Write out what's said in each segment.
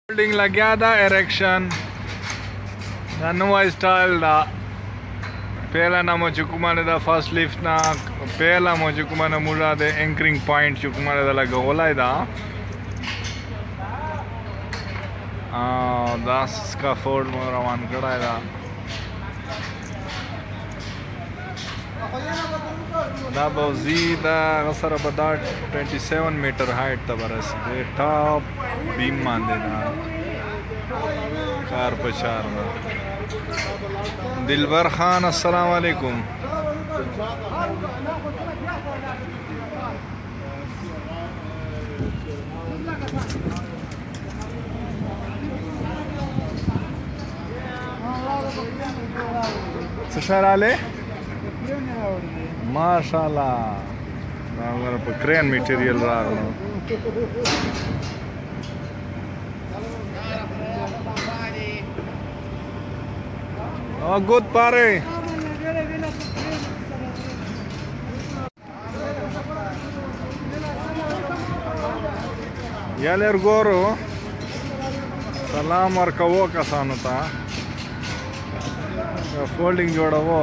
बिल्डिंग लग्या था इरेक्शन नुआ स्टाइल दा पहला नामो चुकुमाने दा फर्स्ट लिफ्ट ना पहला मो चुकुमाने मुरा दे एंकरिंग पॉइंट चुकुमाने दा लगा ओलाई दा दास का फोर्ड में रवान करा है दा बौजीदा गसर बदा 27 मीटर हाइट तबरस दे टॉप बीम मांदे दा कार पचार दा दिलबर खान अस्सलाम वालेकुम सशराले माशाल्लाह अगर क्रेन मटेरियल रहा गुड पारे यालेर गोरो सलाम और कवो कसान होता फोल्डिंग जोड़ा वो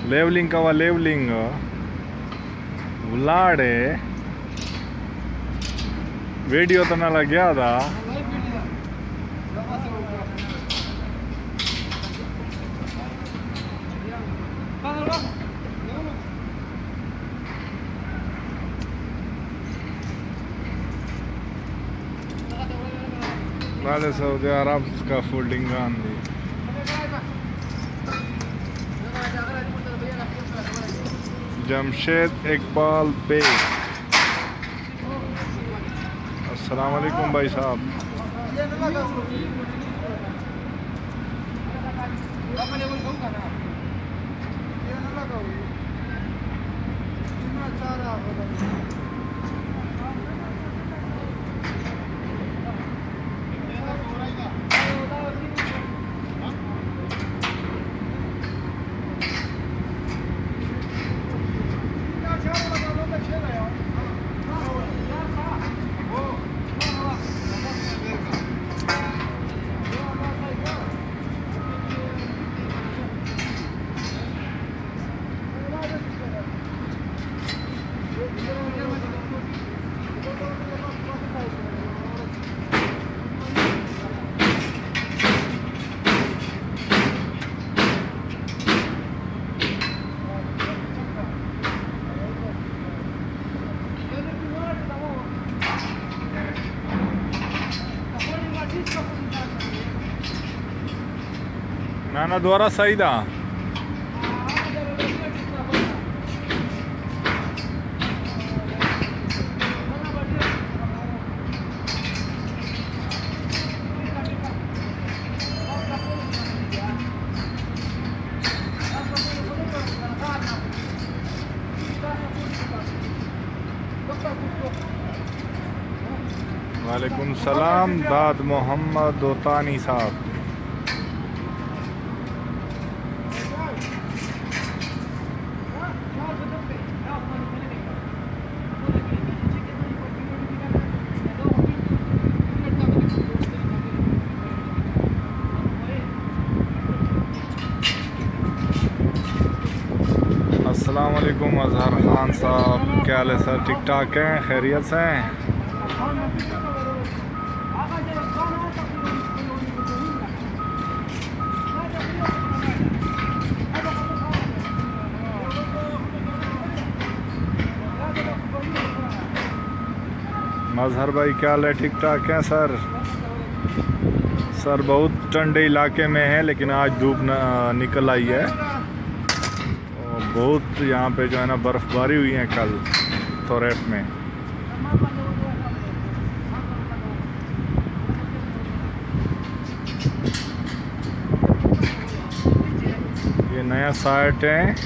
लेवलिंग का लेवलिंग उलाड़े वीडियो तो ना लग गया था वाले सऊदी अरब का फोल्डिंग आंदी जमशेद इकबाल पे अस्सलाम वालेकुम भाई साहब नाना द्वारा सही था वालेकुम सलाम दाद मोहम्मद दोतानी साहब अस्सलाम वालेकुम अजहर खान साहब क्या हाल है सर ठीक ठाक हैं खैरियत से हैं मजहर भाई क्या हाल है ठीक ठाक हैं सर बहुत ठंडे इलाके में है लेकिन आज धूप निकल आई है बहुत यहाँ पे जो है ना बर्फ़बारी हुई है कल थोरेफ में नया साइट है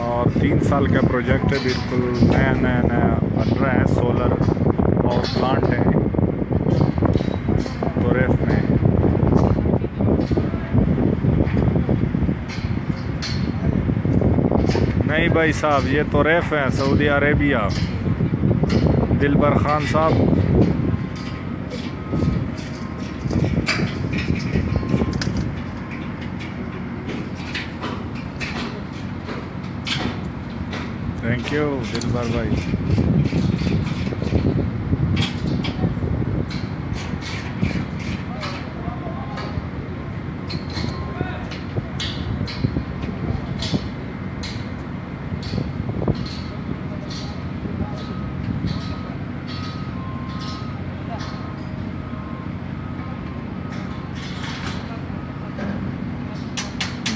और 3 साल का प्रोजेक्ट है, बिल्कुल नया नया नया बन रहा है। सोलर पावर प्लांट है तोरेफ में। नहीं भाई साहब, ये तोरेफ है, सऊदी अरेबिया। दिलबर खान साहब, थैंक यू दिलबर भाई।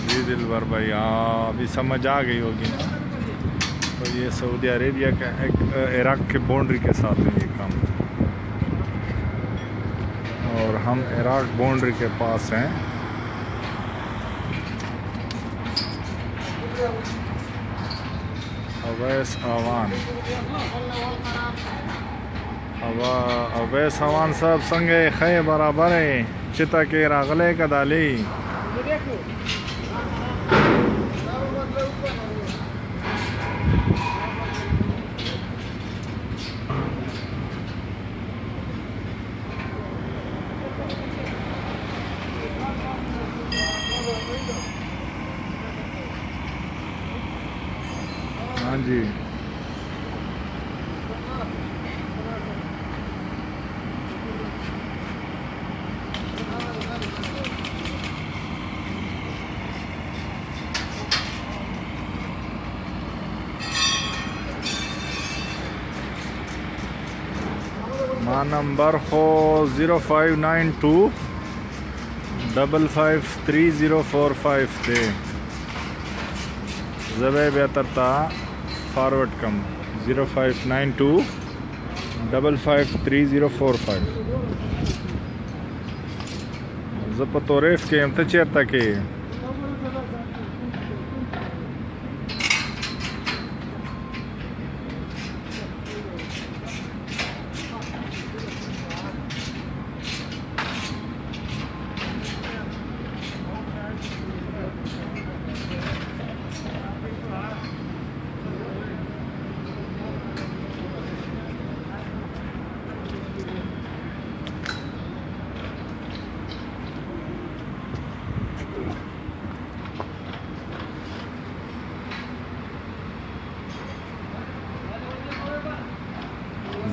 जी दिलबर भाई, हाँ अभी समझ आ गई होगी ना। तो ये सऊदी अरेबिया का एक इराक के बाउंड्री के साथ है ये काम, और हम इराक बाउंड्री के पास हैं। अवैस अवान, अवैस अवान साहब संगे खे बराबर है चिता के रागले का दाली। हाँ जी, मां नंबर हो 0592553045 थे। जबे बेहतर था फॉरवर्ड कम 0592553045 जब तोरेफ के हम चेरता के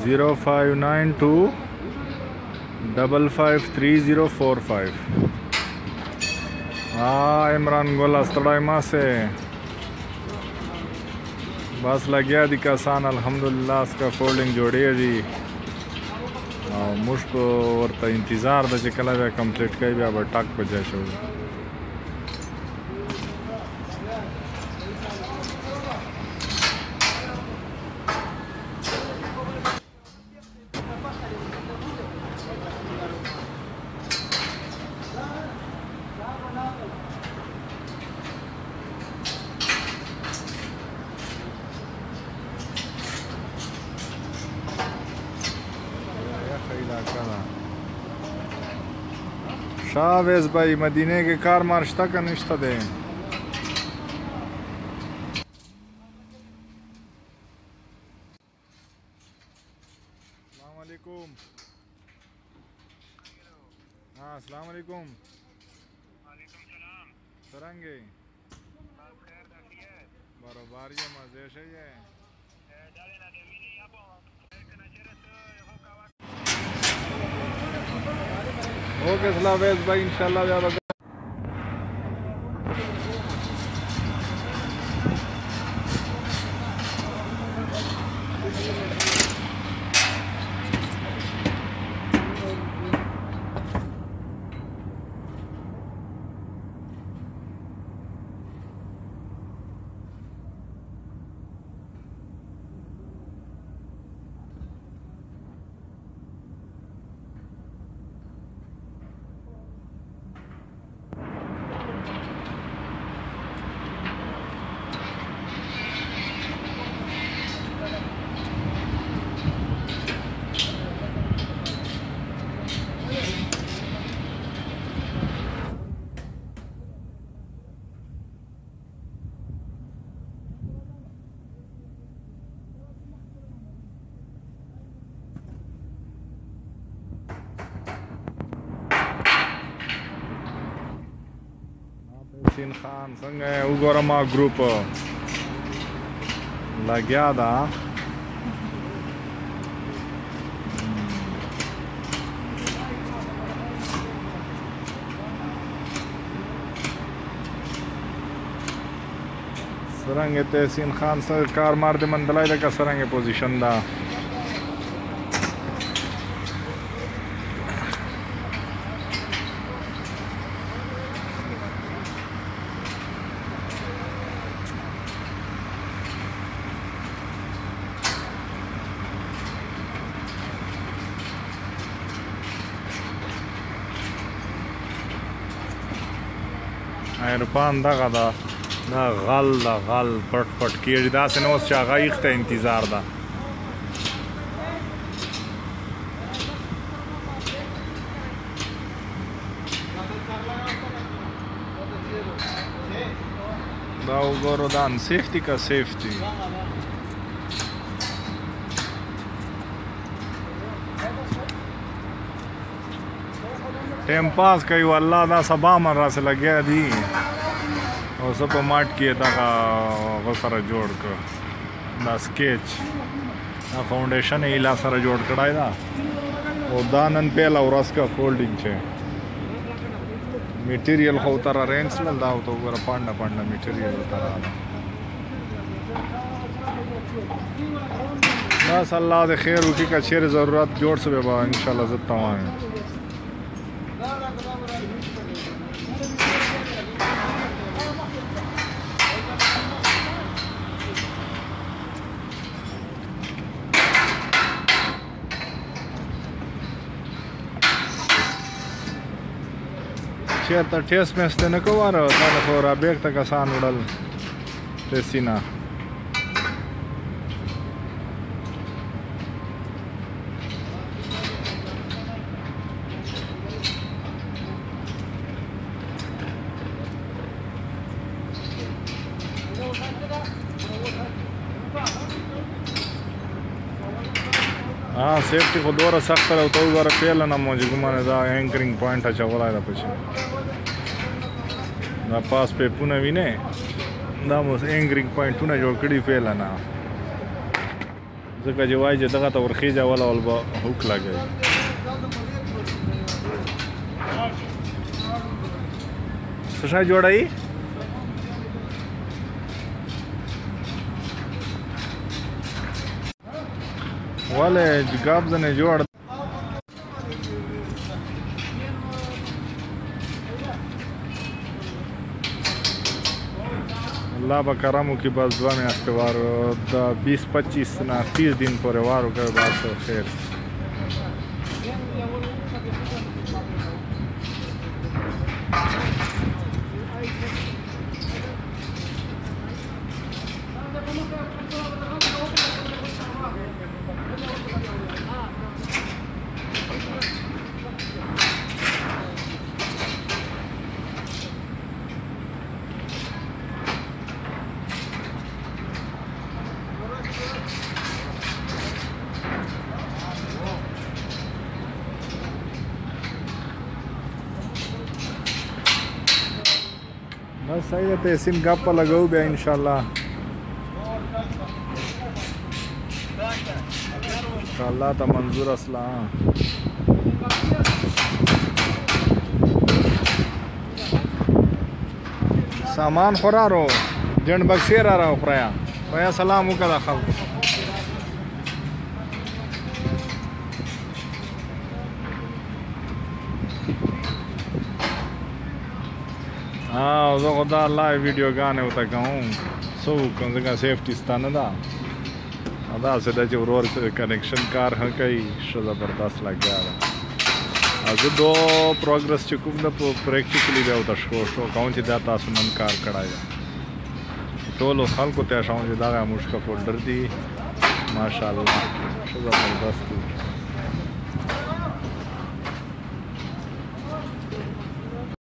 0592553045। हाँ इमरान गोला तड़ाइमा से बस लग गया दिकासान अल्हम्दुलिल्लाह उसका फोल्डिंग जोड़ी है जी। मुश्क और इंतज़ार द कला कंप्लीट कर भी अब टाक पर जाए शो। शाहवेज भाई मदीने के कार मार्शता का निश्ता दे। अस्सलामुअलैकुम। हाँ अस्सलामुअलैकुम। सरंगे बरोबर ये मजे से ये ओके सलावेज भाई इंशाल्लाह ज़्यादा। تحسین خان څنګه وګوره ما ګروپ لګیا ده څرنګه تحسین خان سره کار مار د مندلای د کا څرنګه پوزیشن ده عرفان دغه ده دا غل دا غل پټ پټ کېږي داسې نه اوس چې هغه ایښ ته انتظار ده دا وګورو دا انسیفټي که سیفټي ټایم پاس کوي والله دا سبا من راسه لګیا دي او زه په ماټ کې دغه هغه سره جوړ کړ دا سکیچ دا فاونډیشن یې لا سره جوړ کړی دا او دا نن پهله ورځ کا فولډینګ چې میټیریل خو تر ارینج لل دا او ته وګوره پانډه پانډه میټیریل تر بس الله دې خیر وکړي که چیرې ضرورت جوړ شوی به انشاءالله زه تمام یم چېرته ټیسټ میسټ ته نه کواره تا ته خو رابېګ ته کسان وړل ټیسټي نه سیفټي خو دومره سخته ده او ته وګوره پیله نه مو چې ګومانه دا اینکرینګ پوینټ اچولی ده پسې دا پاس پیپونه وینې دا مو اینکرینګ پوینټونه جوړ کړي پیله نه ځکه چې وایي چې دغه ته ورخیجه ول اول به هوک لګوي څه شی جوړوي ولې جګاب ځنې جوړ الله به کرم وکړي بس 2 میاشتې وار د 20-25 نه 30 दिन پورې وار وکړي بس خیر بس صحیح ده تحسین گپ لګو بیا انشاءالله الله ته منظور اصلا سامان خورارو جن بکسې را راوخوریا ویا سلام وکړه خلکو زه خو دا لایو ویډیوګانې ورته کوم څه وکړم ځکه سیفټي سته نه ده داسې ده چې ورور کنیکشن کار ښه کوي ښه زبردست لګیا ده او زه دو پروګرس چې کوم ده په پریکټیکلي بیا ورته شو کوم چې دا تاسو نن کار کړی ده ټولو خلکو ته ښوم چې دغه موږ ښه فولډر دي ماشاءالله ښه زبردست دي